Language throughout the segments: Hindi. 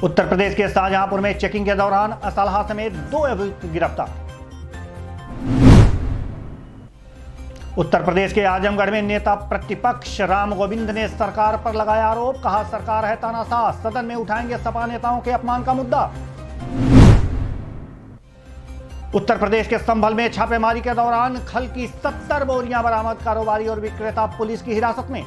उत्तर प्रदेश के शाहजहांपुर में चेकिंग के दौरान असलहा समेत 2 अभियुक्त गिरफ्तार। उत्तर प्रदेश के आजमगढ़ में नेता प्रतिपक्ष राम गोविंद ने सरकार पर लगाया आरोप, कहा सरकार है तानाशाह, सदन में उठाएंगे सपा नेताओं के अपमान का मुद्दा। उत्तर प्रदेश के संभल में छापेमारी के दौरान खल की 70 बोरियां बरामद, कारोबारी और विक्रेता पुलिस की हिरासत में।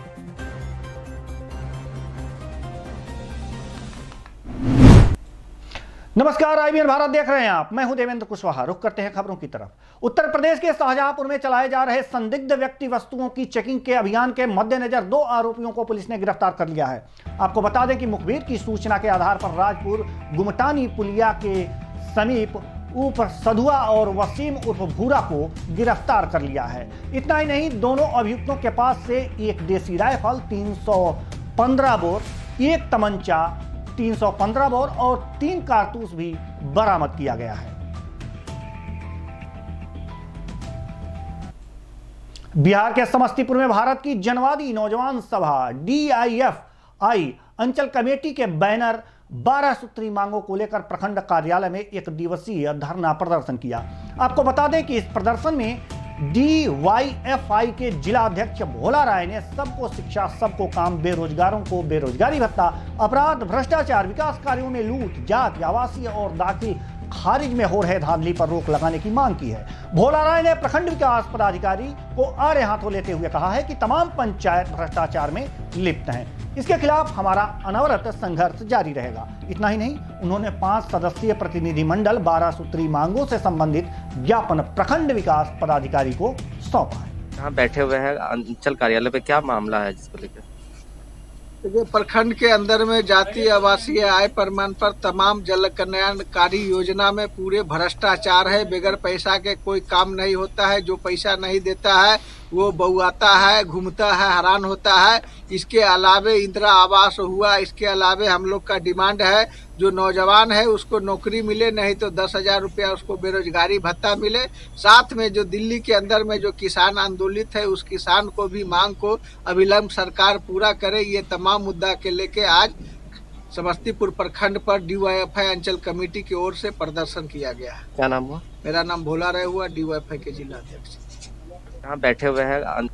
नमस्कार, IBN भारत देख रहे हैं आप, मैं हूं देवेंद्र कुशवाहा। रुक करते हैं खबरों की तरफ। उत्तर प्रदेश के शाहजहांपुर में चलाए जा रहे संदिग्ध व्यक्ति वस्तुओं की चेकिंग के अभियान के मद्देनजर 2 आरोपियों को पुलिस ने गिरफ्तार कर लिया है। आपको बता दें कि मुखबिर की सूचना के आधार पर राजपुर गुमटानी पुलिया के समीप उर्फ सधुआ और वसीम उर्फ भूरा को गिरफ्तार कर लिया है। इतना ही नहीं, दोनों अभियुक्तों के पास से एक देसी राइफल 315 बोर, एक तमंचा 315 बोर और 3 कारतूस भी बरामद किया गया है। बिहार के समस्तीपुर में भारत की जनवादी नौजवान सभा DIFI अंचल कमेटी के बैनर 12 सूत्री मांगों को लेकर प्रखंड कार्यालय में 1 दिवसीय धरना प्रदर्शन किया। आपको बता दें कि इस प्रदर्शन में DYFI के जिला अध्यक्ष भोला राय ने सबको शिक्षा, सबको काम, बेरोजगारों को बेरोजगारी भत्ता, अपराध, भ्रष्टाचार, विकास कार्यों में लूट, जाति, आवासीय और दाखिल खारिज में हो रहे धांधली पर रोक लगाने की मांग की है। भोला राय ने प्रखंड विकास पदाधिकारी को आड़े हाथों लेते हुए कहा है कि तमाम पंचायत भ्रष्टाचार में लिप्त हैं। इसके खिलाफ हमारा अनवरत संघर्ष जारी रहेगा। इतना ही नहीं, उन्होंने 5 सदस्यीय प्रतिनिधिमंडल 12 सूत्री मांगों से संबंधित ज्ञापन प्रखंड विकास पदाधिकारी को सौंपा है। यहाँ बैठे हुए हैं अंचल कार्यालय पे, क्या मामला है जिसको लेकर? देखिए, प्रखंड के अंदर में जातीय आवासीय आय प्रमाण पर तमाम जन कल्याणकारी योजना में पूरे भ्रष्टाचार है। बगैर पैसा के कोई काम नहीं होता है। जो पैसा नहीं देता है वो बउआता है, घूमता है, हैरान होता है। इसके अलावे इंदिरा आवास हुआ, इसके अलावे हम लोग का डिमांड है जो नौजवान है उसको नौकरी मिले, नहीं तो 10,000 रुपया उसको बेरोजगारी भत्ता मिले। साथ में जो दिल्ली के अंदर में जो किसान आंदोलित है उस किसान को भी मांग को अविलंब सरकार पूरा करे। ये तमाम मुद्दा के लेके आज समस्तीपुर प्रखंड पर DYFI अंचल कमेटी की ओर से प्रदर्शन किया गया है। क्या नाम हुआ? मेरा नाम भोला राय हुआ, DYFI के जिला अध्यक्ष। यहाँ बैठे हुए हैं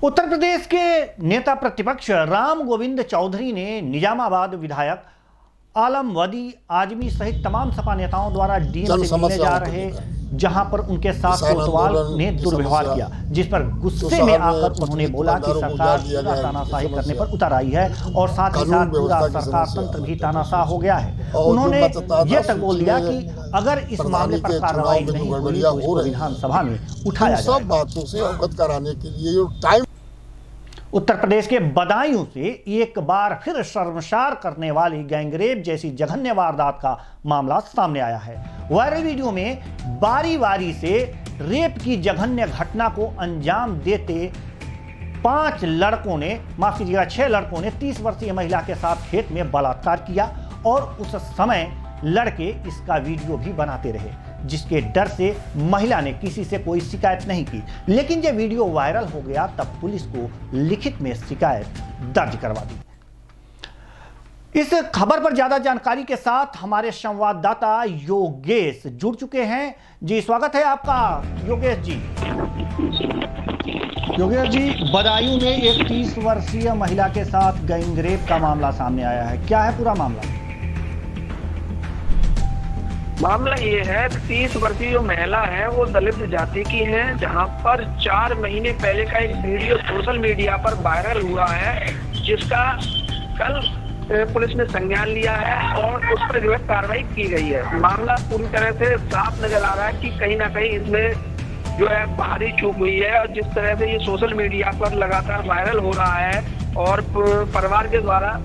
उत्तर प्रदेश के नेता प्रतिपक्ष राम गोविंद चौधरी ने निजामाबाद विधायक आलम वदी आजमी सहित तमाम सपा नेताओं द्वारा डीएम से मिलने जा रहे जहां पर उनके साथ कोतवाल ने दुर्व्यवहार किया, जिस पर गुस्से में आकर उन्होंने बोला कि सरकार पूरा तानाशाही करने पर उतर आई है और साथ ही साथ पूरा सरकार तंत्र भी तानाशाह हो गया है। उन्होंने ये तक बोल दिया कि अगर इस मामले पर कार्रवाई नहीं हुई तो इसको विधानसभा में उठाया जाएगा। सब बातों से अवगत कराने के लिए टाइम। उत्तर प्रदेश के बदायूं से एक बार फिर शर्मसार करने वाली गैंगरेप जैसी जघन्य वारदात का मामला सामने आया है। वायरल वीडियो में बारी बारी से रेप की जघन्य घटना को अंजाम देते 6 लड़कों ने 30 वर्षीय महिला के साथ खेत में बलात्कार किया और उस समय लड़के इसका वीडियो भी बनाते रहे, जिसके डर से महिला ने किसी से कोई शिकायत नहीं की। लेकिन जब वीडियो वायरल हो गया तब पुलिस को लिखित में शिकायत दर्ज करवा दी। इस खबर पर ज्यादा जानकारी के साथ हमारे संवाददाता योगेश जुड़ चुके हैं। जी, स्वागत है आपका योगेश जी। योगेश जी, बदायूं में एक 30 वर्षीय महिला के साथ गैंगरेप का मामला सामने आया है, क्या है पूरा मामला? मामला ये है, 30 वर्षीय जो महिला है वो दलित जाति की है, जहां पर 4 महीने पहले का एक वीडियो सोशल मीडिया पर वायरल हुआ है, जिसका कल पुलिस ने संज्ञान लिया है और उस पर जो है कार्रवाई की गई है। मामला पूरी तरह से साफ नजर आ रहा है कि कहीं ना कहीं इसमें जो है भारी चूक हुई है और जिस तरह से ये सोशल मीडिया पर लगातार वायरल हो रहा है और परिवार के द्वारा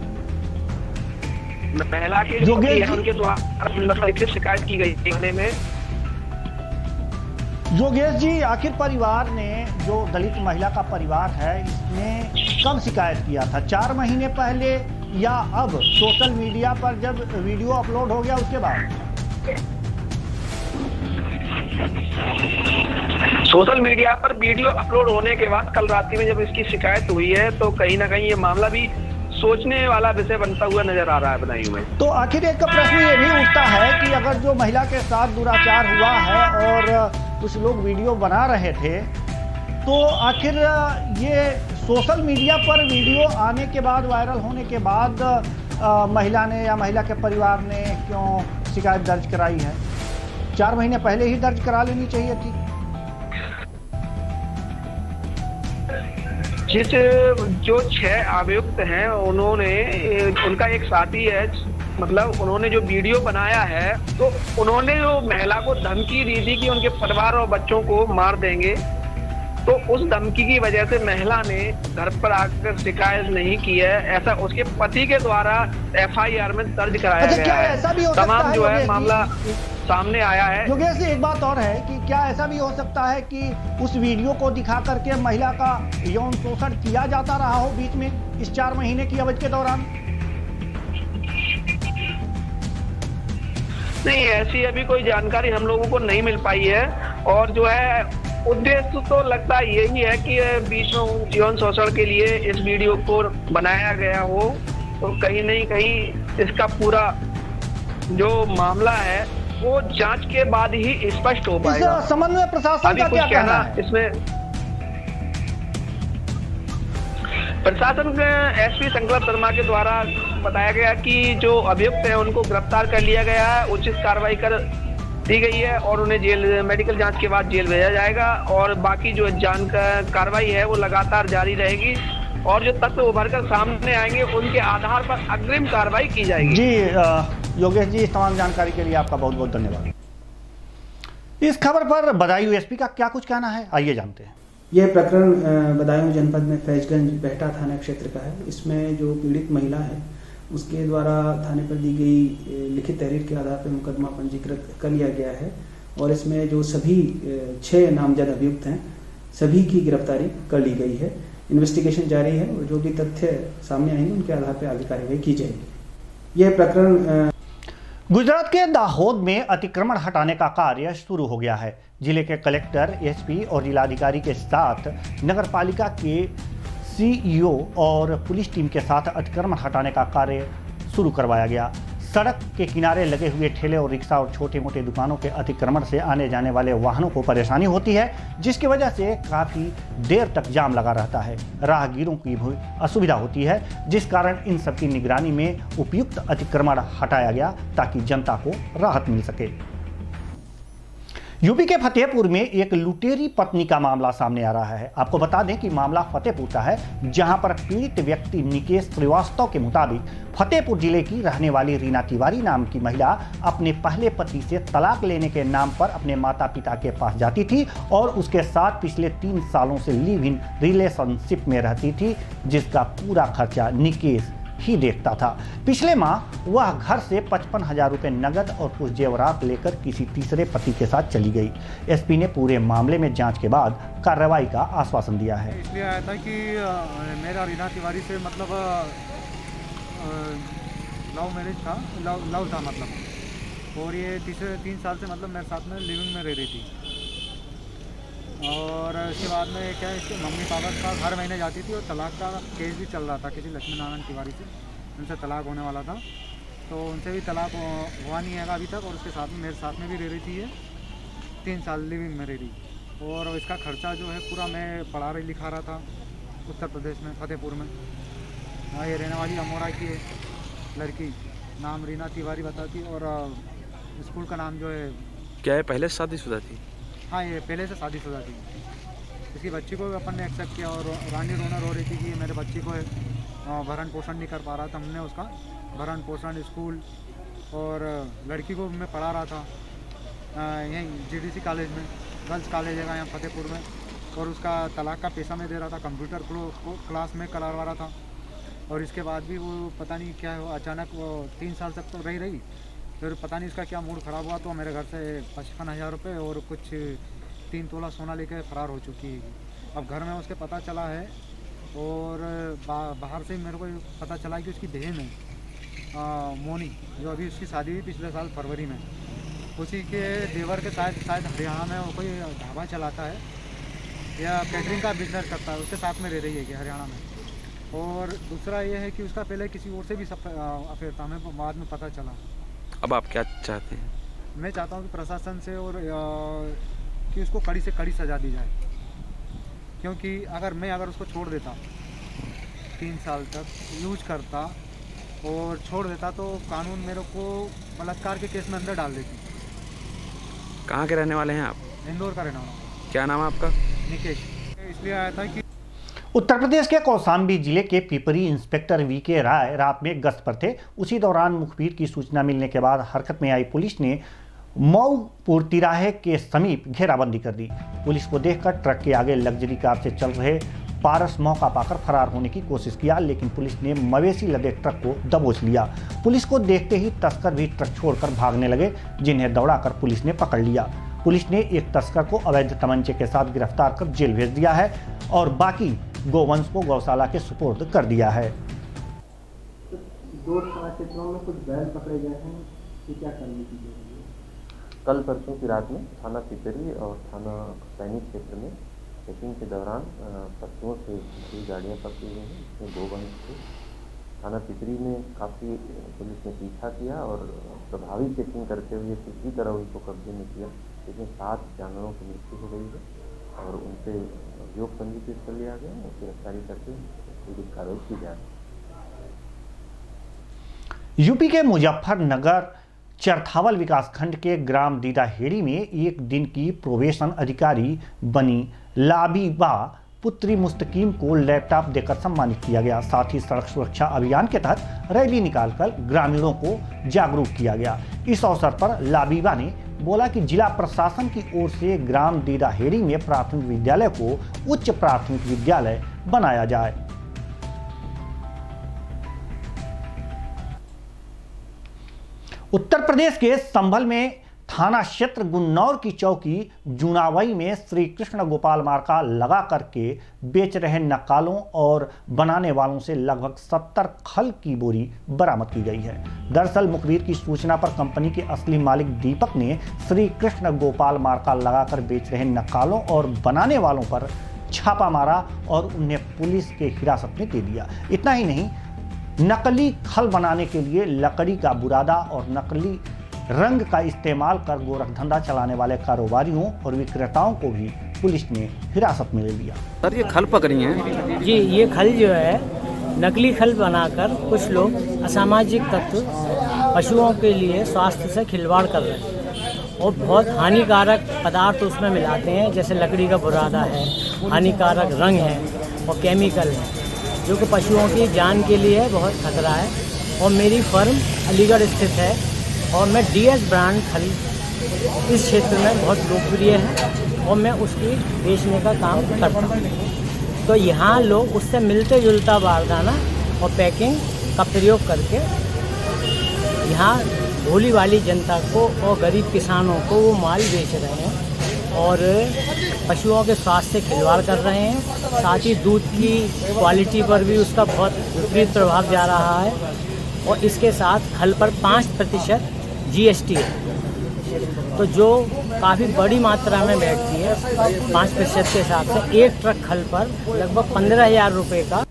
महिला के जो उनके द्वारा शिकायत की गई थाने में। योगेश जी, आखिर परिवार ने, जो दलित महिला का परिवार है, इसने कब शिकायत किया था? 4 महीने पहले या अब सोशल मीडिया पर जब वीडियो अपलोड हो गया उसके बाद? सोशल मीडिया पर वीडियो अपलोड होने के बाद कल रात में जब इसकी शिकायत हुई है तो कहीं ना कहीं ये मामला भी सोचने वाला विषय बनता हुआ नजर आ रहा है बदायूं में। तो आखिर एक प्रश्न ये भी उठता है कि अगर जो महिला के साथ दुराचार हुआ है और कुछ लोग वीडियो बना रहे थे, तो आखिर ये सोशल मीडिया पर वीडियो आने के बाद, वायरल होने के बाद महिला ने या महिला के परिवार ने क्यों शिकायत दर्ज कराई है? 4 महीने पहले ही दर्ज करा लेनी चाहिए थी। जिस जो 6 अभियुक्त हैं उन्होंने, उनका एक साथी है, मतलब उन्होंने जो वीडियो बनाया है, तो उन्होंने जो महिला को धमकी दी थी कि उनके परिवार और बच्चों को मार देंगे, तो उस धमकी की वजह से महिला ने घर पर आकर शिकायत नहीं की है। ऐसा उसके पति के द्वारा FIR में दर्ज कराया अच्छा, गया क्या है। ऐसा भी हो सकता तमाम है जो है योगेश जी? मामला सामने आया है। योगेश जी, एक बात और है कि क्या ऐसा भी हो सकता है कि उस वीडियो को दिखा करके महिला का यौन शोषण किया जाता रहा हो बीच में इस 4 महीने की अवधि के दौरान? नहीं, ऐसी अभी कोई जानकारी हम लोगों को नहीं मिल पाई है। और जो है उद्देश्य तो लगता यही है कि बीच में यौन शोषण के लिए इस वीडियो को बनाया गया हो, तो कहीं नहीं कहीं इसका पूरा जो मामला है वो जांच के बाद ही स्पष्ट हो पाएगा। इस संबंध में प्रशासन अभी का कुछ क्या कहना है? इसमें प्रशासन के SP संकल्प शर्मा के द्वारा बताया गया कि जो अभियुक्त हैं उनको गिरफ्तार कर लिया गया है, उचित कार्रवाई कर दी गई है और उन्हें जेल, मेडिकल जांच के बाद जेल भेजा जाएगा। और बाकी जो कार्रवाई है वो लगातार जारी रहेगी और जो तथ्य उभर कर सामने आएंगे उनके आधार पर अग्रिम कार्रवाई की जाएगी। जी योगेश जी, इस तमाम जानकारी के लिए आपका बहुत बहुत धन्यवाद। इस खबर पर बदायूं SP का क्या कुछ कहना है, आइए जानते हैं। यह प्रकरण बदायूं जनपद में फैजगंज बेहटा थाना क्षेत्र का है। इसमें जो पीड़ित महिला है उसके द्वारा थाने पर दी गई लिखित तहरीर के आधार पर मुकदमा पंजीकृत कर लिया गया है और इसमें जो सभी 6 नामजद अभियुक्त हैं सभी की गिरफ्तारी कर ली गई है। इन्वेस्टिगेशन जारी है और जो भी तथ्य सामने आएंगे उनके आधार पर आगे कार्रवाई की जाएगी। यह प्रकरण गुजरात के दाहोद में अतिक्रमण हटाने का कार्य शुरू हो गया है। जिले के कलेक्टर, SP और जिलाधिकारी के साथ नगरपालिका के CEO और पुलिस टीम के साथ अतिक्रमण हटाने का कार्य शुरू करवाया गया। सड़क के किनारे लगे हुए ठेले और रिक्शा और छोटे मोटे दुकानों के अतिक्रमण से आने जाने वाले वाहनों को परेशानी होती है, जिसकी वजह से काफ़ी देर तक जाम लगा रहता है। राहगीरों की भी असुविधा होती है, जिस कारण इन सब की निगरानी में उपयुक्त अतिक्रमण हटाया गया ताकि जनता को राहत मिल सके। यूपी के फतेहपुर में एक लुटेरी पत्नी का मामला सामने आ रहा है। आपको बता दें कि मामला फतेहपुर का है, जहां पर पीड़ित व्यक्ति निकेश श्रीवास्तव के मुताबिक फतेहपुर जिले की रहने वाली रीना तिवारी नाम की महिला अपने पहले पति से तलाक लेने के नाम पर अपने माता पिता के पास जाती थी और उसके साथ पिछले 3 सालों से लिव इन रिलेशनशिप में रहती थी, जिसका पूरा खर्चा निकेश ही देखता था। पिछले माह वह घर से 55,000 रुपए नगद और कुछ जेवरात लेकर किसी तीसरे पति के साथ चली गई। SP ने पूरे मामले में जांच के बाद कार्रवाई का आश्वासन दिया है। इसलिए आया था कि मेरा रीना तिवारी से मतलब लव मैरिज था, लव था मतलब, और ये 3 साल से मतलब मेरे साथ में लिविंग में रह रही थी। और इसके बाद में क्या है, इसके मम्मी पापा के पास हर महीने जाती थी और तलाक का केस भी चल रहा था किसी लक्ष्मी नारायण तिवारी से, उनसे तलाक होने वाला था, तो उनसे भी तलाक हुआ नहीं है अभी तक। और उसके साथ में मेरे साथ में भी रह रही थी, ये 3 साल लिविंग में रह रही। और इसका खर्चा जो है पूरा मैं पढ़ा रही लिखा रहा था उत्तर प्रदेश में फतेहपुर में। हाँ, ये रहने वाली अमोरा की है लड़की, नाम रीना तिवारी बताती, और स्कूल का नाम जो है क्या है, पहले शादीशुदा थी? हाँ, ये पहले से शादीशुदा थी। इसकी बच्ची को भी अपन ने एक्सेप्ट किया और रानी रोना रो रही थी कि मेरे बच्ची को भरण पोषण नहीं कर पा रहा था। हमने उसका भरण पोषण, स्कूल और लड़की को मैं पढ़ा रहा था यहीं GDC कॉलेज में, गर्ल्स कॉलेज है यहाँ फतेहपुर में, और उसका तलाक का पैसा मैं दे रहा था, कंप्यूटर क्लास में करवा रहा था। और इसके बाद भी वो पता नहीं क्या हो, अचानक वो 3 साल तक तो रही, फिर पता नहीं इसका क्या मूड ख़राब हुआ तो मेरे घर से 55,000 रुपये और कुछ 3 तोला सोना लेकर फ़रार हो चुकी है। अब घर में उसके पता चला है और बाहर से मेरे को पता चला कि उसकी बहन है मोनी, जो अभी उसकी शादी हुई पिछले साल फरवरी में, उसी के देवर के शायद हरियाणा में वो कोई ढाबा चलाता है या कैटरिंग का बिजनेस करता है, उसके साथ में रह रही है कि हरियाणा में। और दूसरा ये है कि उसका पहले किसी और से भी अफेयर था, हमें बाद में पता चला। अब आप क्या चाहते हैं? मैं चाहता हूँ कि प्रशासन से और कि उसको कड़ी से कड़ी सज़ा दी जाए, क्योंकि अगर उसको छोड़ देता 3 साल तक यूज करता और छोड़ देता तो कानून मेरे को बलात्कार के केस में अंदर डाल देती। कहाँ के रहने वाले हैं आप? इंदौर का रहना वाला। क्या नाम है आपका? निकेश। इसलिए आया था कि उत्तर प्रदेश के कौशाम्बी जिले के पिपरी इंस्पेक्टर वीके राय रात में गश्त पर थे। उसी दौरान मुखबिर की सूचना मिलने के बाद हरकत में आई पुलिस ने मऊपुर तिराहे के समीप घेराबंदी कर दी। पुलिस को देखकर ट्रक के आगे लग्जरी कार से चल रहे पारस मौका पाकर फरार होने की कोशिश किया, लेकिन पुलिस ने मवेशी लदे ट्रक को दबोच लिया। पुलिस को देखते ही तस्कर भी ट्रक छोड़कर भागने लगे, जिन्हें दौड़ाकर पुलिस ने पकड़ लिया। पुलिस ने एक तस्कर को अवैध तमंचे के साथ गिरफ्तार कर जेल भेज दिया है और बाकी गोवंश को गौशाला के सुपुर्द कर दिया है। 2 थाना क्षेत्रों में कुछ बैल पकड़े गए हैं, ये क्या करने की जरूरत है? कल परसों की रात में थाना पिपरी और थाना सैनिक क्षेत्र में चेकिंग के दौरान पशुओं से 2 गाड़ियाँ पकड़ी गई हैं, इसमें 2 गोवंश थे। थाना पिपरी में काफ़ी पुलिस ने पीछा किया और प्रभावी चेकिंग करते हुए किसी तरह उनको कब्जे में किया, जिसमें 7 जानवरों की मृत्यु हो गई है और उनसे अभियोग पंजीकृत कर लिया गया और गिरफ्तारी करके विधिक कार्रवाई की जा रही है। यूपी के मुजफ्फरनगर चरथावल विकासखंड के ग्राम दीदाहेड़ी में एक दिन की प्रोबेशन अधिकारी बनी लाबीबा पुत्री मुस्तकीम को लैपटॉप देकर सम्मानित किया गया। साथ ही सड़क सुरक्षा अभियान के तहत रैली निकालकर ग्रामीणों को जागरूक किया गया। इस अवसर पर लाबीबा ने बोला कि जिला प्रशासन की ओर से ग्राम दीदाहेड़ी में प्राथमिक विद्यालय को उच्च प्राथमिक विद्यालय बनाया जाए। उत्तर प्रदेश के संभल में थाना क्षेत्र गुन्नौर की चौकी जुनावई में श्री कृष्ण गोपाल मार्का लगा करके बेच रहे नक्कालों और बनाने वालों से लगभग 70 खल की बोरी बरामद की गई है। दरअसल मुखबिर की सूचना पर कंपनी के असली मालिक दीपक ने श्री कृष्ण गोपाल मार्का लगाकर बेच रहे नक्कालों और बनाने वालों पर छापा मारा और उन्हें पुलिस के हिरासत में दे दिया। इतना ही नहीं, नकली खल बनाने के लिए लकड़ी का बुरादा और नकली रंग का इस्तेमाल कर गोरखधंधा चलाने वाले कारोबारियों और विक्रेताओं को भी पुलिस ने हिरासत में ले लिया। सर, ये खल पकड़ी हैं जी। ये खल जो है नकली खल बनाकर कुछ लोग असामाजिक तत्व पशुओं के लिए स्वास्थ्य से खिलवाड़ कर रहे हैं और बहुत हानिकारक पदार्थ उसमें मिलाते हैं, जैसे लकड़ी का बुरादा है, हानिकारक रंग है और केमिकल है, जो कि पशुओं की जान के लिए बहुत खतरा है। और मेरी फर्म अलीगढ़ स्थित है और मैं DS ब्रांड खल इस क्षेत्र में बहुत लोकप्रिय है और मैं उसकी बेचने का काम करता हूँ। तो यहाँ लोग उससे मिलते जुलता बारदाना और पैकिंग का प्रयोग करके यहाँ भोली वाली जनता को और गरीब किसानों को वो माल बेच रहे हैं और पशुओं के स्वास्थ्य से खिलवाड़ कर रहे हैं। साथ ही दूध की क्वालिटी पर भी उसका बहुत विपरीत प्रभाव जा रहा है और इसके साथ खल पर 5% GST है, तो जो काफ़ी बड़ी मात्रा में बैठती है। 5% के हिसाब से एक ट्रक खल पर लगभग 15,000 रुपये का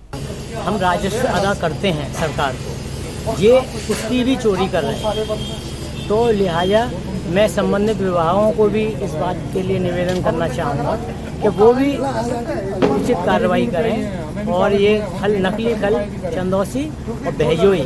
हम राजस्व अदा करते हैं सरकार को। ये उसकी भी चोरी कर रहे हैं। तो लिहाजा मैं संबंधित विभागों को भी इस बात के लिए निवेदन करना चाहूँगा कि वो भी उचित कार्रवाई करें और ये खल नकली खल चंदौसी और बहजोई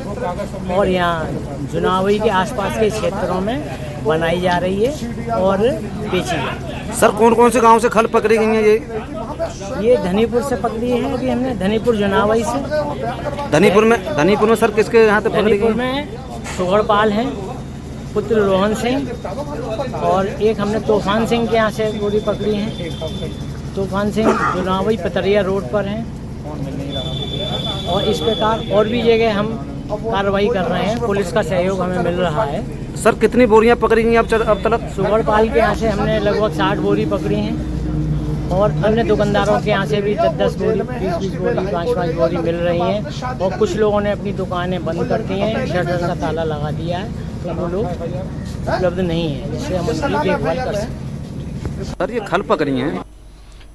और यहाँ जुनावई के आसपास के क्षेत्रों में बनाई जा रही है और बेची है। सर, कौन कौन से गांव से खल पकड़ी गई हैं? ये धनीपुर से पकड़ी है अभी हमने, धनीपुर जुनावई से। धनीपुर में सर किसके यहाँ से पकड़ी गई? धनीपुर में सुगड़पाल हैं, पुत्र रोहन सिंह, और एक हमने तूफान सिंह के यहाँ से गोली पकड़ी है। तूफान सिंह जुनावई पतरिया रोड पर हैं और इस प्रकार और भी जगह हम कार्रवाई कर रहे हैं। पुलिस का सहयोग हमें मिल रहा है। सर, कितनी बोरियां पकड़ी गई अब तक? सुगड़पाल के यहाँ से हमने लगभग 60 बोरी पकड़ी हैं और अन्य दुकानदारों के यहाँ से भी 10-10 बोरी, 20-20 बोरी, 5-5 बोरी मिल रही हैं और कुछ लोगों ने अपनी दुकानें बंद कर दी हैं, शटर का ताला लगा दिया है, तो वो लोग उपलब्ध नहीं है, जिससे हम उनकी देखभाल कर सकें। सर, ये खल पकड़ी हैं।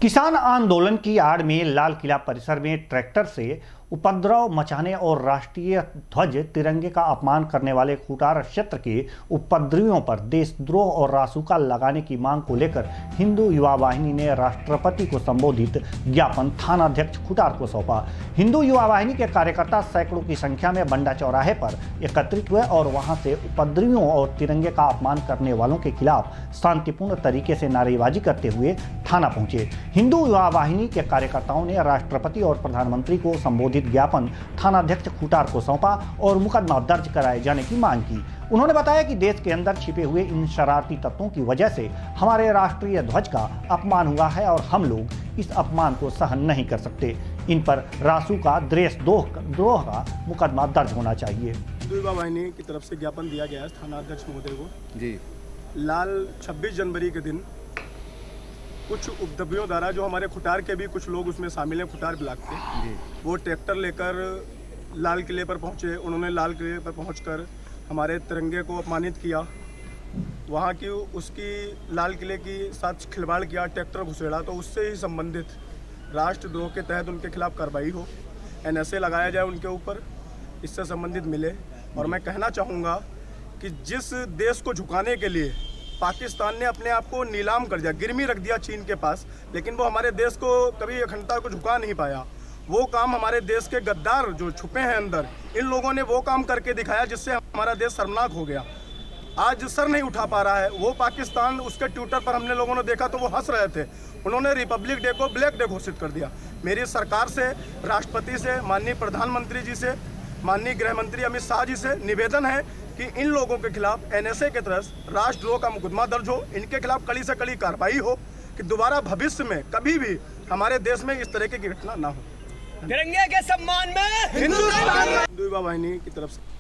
किसान आंदोलन की आड़ में लाल किला परिसर में ट्रैक्टर से उपद्रव मचाने और राष्ट्रीय ध्वज तिरंगे का अपमान करने वाले खुटार क्षेत्र के उपद्रवियों पर देशद्रोह और रासुका लगाने की मांग को लेकर हिंदू युवा वाहिनी ने राष्ट्रपति को संबोधित ज्ञापन थानाध्यक्ष खुटार को सौंपा। हिंदू युवा वाहिनी के कार्यकर्ता सैकड़ों की संख्या में बंडा चौराहे पर एकत्रित हुए और वहां से उपद्रवियों और तिरंगे का अपमान करने वालों के खिलाफ शांतिपूर्ण तरीके से नारेबाजी करते हुए थाना पहुंचे। हिंदू युवा वाहिनी के कार्यकर्ताओं ने राष्ट्रपति और प्रधानमंत्री को संबोधित ज्ञापन थानाध्यक्ष खुटार को सौंपा और मुकदमा दर्ज कराए जाने की मांग की। उन्होंने बताया कि देश के अंदर छिपे हुए इन शरारती तत्वों की वजह से हमारे राष्ट्रीय ध्वज का अपमान हुआ है और हम लोग इस अपमान को सहन नहीं कर सकते। इन पर रासुका देशद्रोह का मुकदमा दर्ज होना चाहिए। हिंदू युवा वाहिनी की तरफ से ज्ञापन दिया गया है थानाध्यक्ष महोदय को जी। लाल 26 जनवरी के दिन कुछ उपद्रवियों द्वारा, जो हमारे खुटार के भी कुछ लोग उसमें शामिल हैं, खुटार ब्लॉक के, वो ट्रैक्टर लेकर लाल किले पर पहुंचे। उन्होंने लाल किले पर पहुंचकर हमारे तिरंगे को अपमानित किया, वहां की उसकी लाल किले की साथ खिलवाड़ किया, ट्रैक्टर घुसेड़ा। तो उससे ही संबंधित राष्ट्रद्रोह के तहत उनके खिलाफ कार्रवाई हो, NSA लगाया जाए उनके ऊपर, इससे संबंधित मिले। और मैं कहना चाहूँगा कि जिस देश को झुकाने के लिए पाकिस्तान ने अपने आप को नीलाम कर दिया, गिरवी रख दिया चीन के पास, लेकिन वो हमारे देश को कभी अखंडता को झुका नहीं पाया। वो काम हमारे देश के गद्दार जो छुपे हैं अंदर, इन लोगों ने वो काम करके दिखाया जिससे हमारा देश शर्मनाक हो गया। आज सर नहीं उठा पा रहा है वो पाकिस्तान। उसके ट्विटर पर हमने लोगों ने देखा तो वो हंस रहे थे। उन्होंने रिपब्लिक डे को ब्लैक डे घोषित कर दिया। मेरी सरकार से, राष्ट्रपति से, माननीय प्रधानमंत्री जी से, माननीय गृह मंत्री अमित शाह जी से निवेदन है कि इन लोगों के खिलाफ NSA के तरफ राष्ट्रद्रोह का मुकदमा दर्ज हो, इनके खिलाफ कड़ी से कड़ी कार्रवाई हो कि दोबारा भविष्य में कभी भी हमारे देश में इस तरह की घटना ना हो। तिरंगे के सम्मान में हिंदू युवा वाहिनी की तरफ से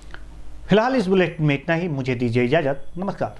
फिलहाल इस बुलेटिन में इतना ही। मुझे दीजिए इजाजत। नमस्कार।